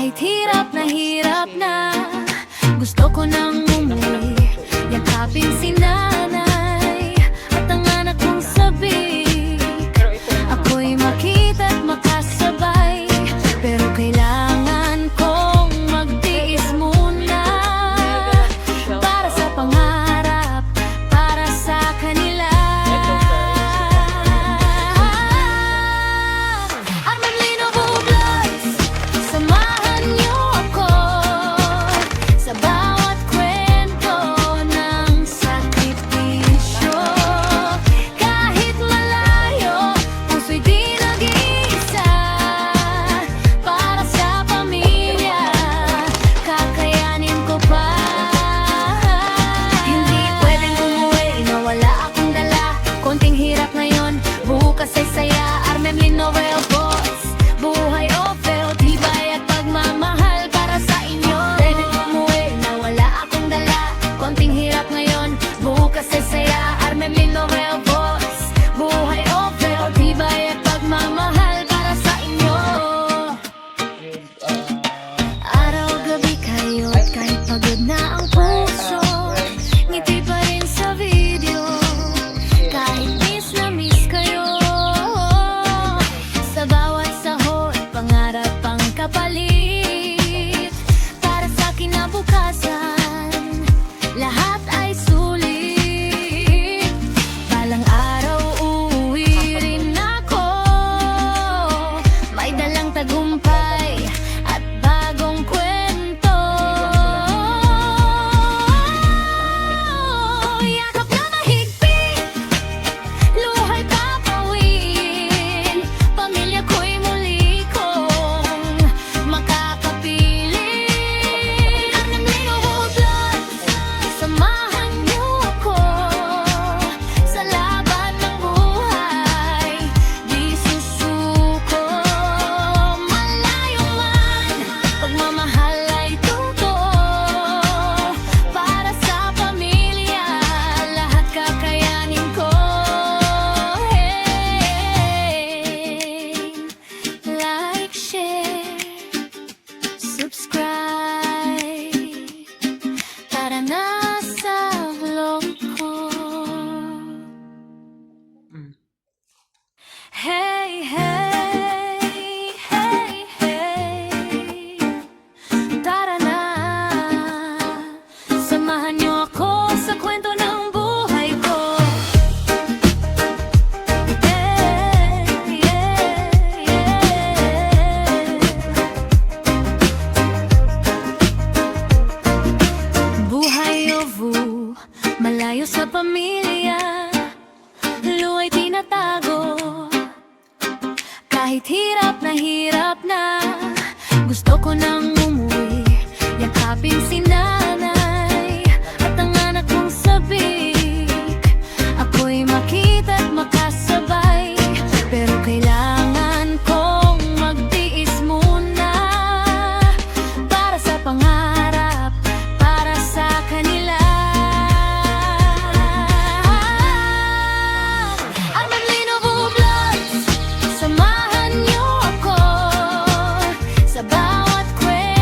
Kahit hirap na, gusto ko nang umuwi. Yakapin si nanay at ang anak kong sabi, ako'y makita't makasabay. Pero kailangan kong magtiis muna, para sa pangarap, para sa kanila. Armanlino Vlogs, samahan niyo ako sa bawat kwento ng sakripisyo. Kahit malayo, puso'y di nag-iisa. Para sa pamilya, kakayanin ko pa. Hindi pwedeng umuwi na wala akong dala. Konting hirap ngayon, bukas ay saya. Armanlino Boss, buhay o feo, tibay at pagmamahal para sa inyo. Pwedeng umuwi na wala akong dala. Konting hirap ngayon, bukas ay saya. Armanlino Boss, buhay o feo, tibay at pagmamahal para sa inyo. Araw-gabi kayo't kahit pagod na ang puso, ngiti pa rin sa video. Kahit miss na miss kayo, sa bawat sahod, pangarap ang kapalit. Para sa kinabukasan, lahat ay sulit. Balang araw uuwi rin ako, may dalang tagumpay at bagong kwento. Yakap na mahigpit, luhay papawin. Pamilya ko'y muli kong makakapiling. Armanlino Vlogs, samahan niyo ako sa laban ng buhay. Di susuko, malayo man, pagmamahal ay totoo. Para sa pamilya, lahat kakayanin ko. Like, share, subscribe. Tara na sa vlog ko. Hey, hey, hey, hey. Tara na, samahan niyo ako sa kwento ng buhay ko. Yeah, yeah, yeah. Buhay ovu, malayo sa pamilya, luwa'y tinatago. Kahit hirap na, gusto ko nang umuwi. Yakapin si nanay at ang anak kong sabi, ako'y makita't makasabay. Pero kailangan kong magtiis muna, para sa pangarap, para sa kanila. Armanlino Vlogs, samahan niyo ako sa bawat kwento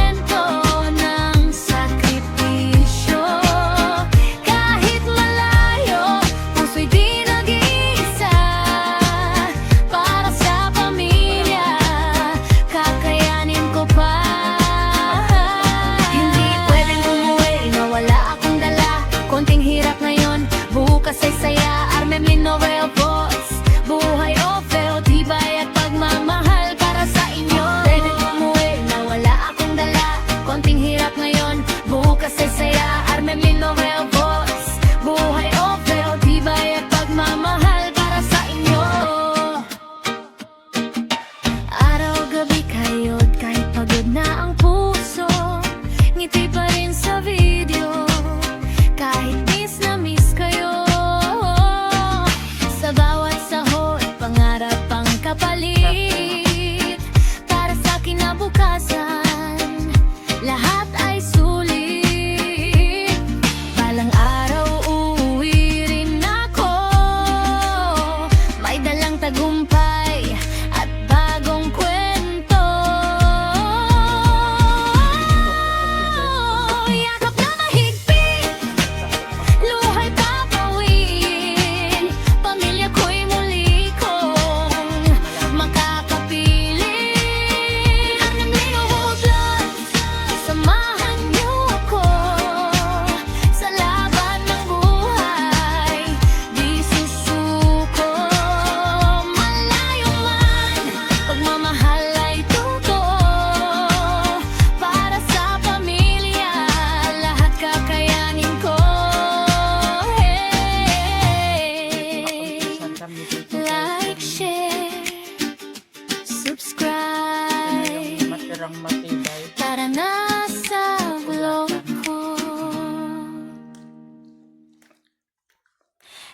pirang matibay. Tara na sa blog ko.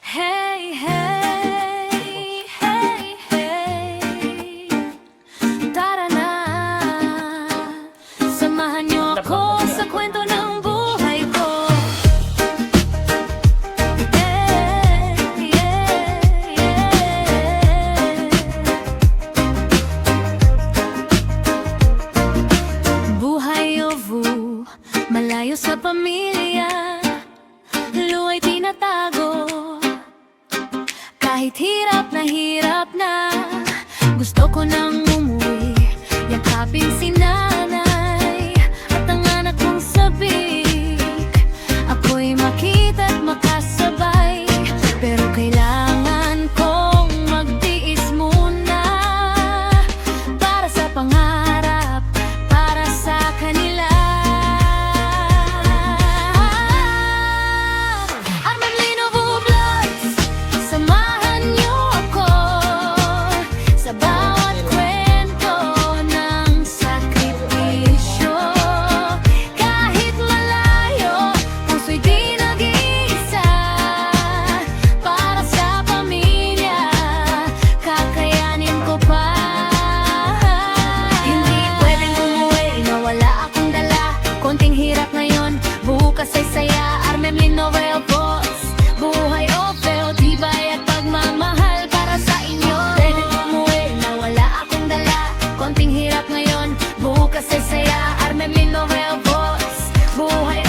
Hey, hey, hey, hey. Tara na, samahan niyo ako sa kwento ng buhay ko. Yeah, yeah, yeah. Buhay ovu, malayo sa pamilya, luwa'y tinatago. Kahit hirap na, gusto ko nang umuwi. Yakapin si nanay at ang anak kong sabik. Ako'y makita't makasabay, pero kailangan kong magtiis muna. Para sa pangarap, para sa kanila. Armem Linovo Vlogs, samahan niyo ako sa bawat kwento ng sakripisyo. Kahit malayo, puso'y di nag-iisa. Para sa pamilya, kakayanin ko pa. Hindi pwedeng umuwi na wala akong dala. Konting hirap ngayon, bukas ay saya. Armem Linovel Boss, buhay o feo, tibay at pagmamahal para sa inyo. Pwedeng umuwi na wala akong dala. Konting hirap ngayon, bukas ay saya. Armem Linovel Boss, buhay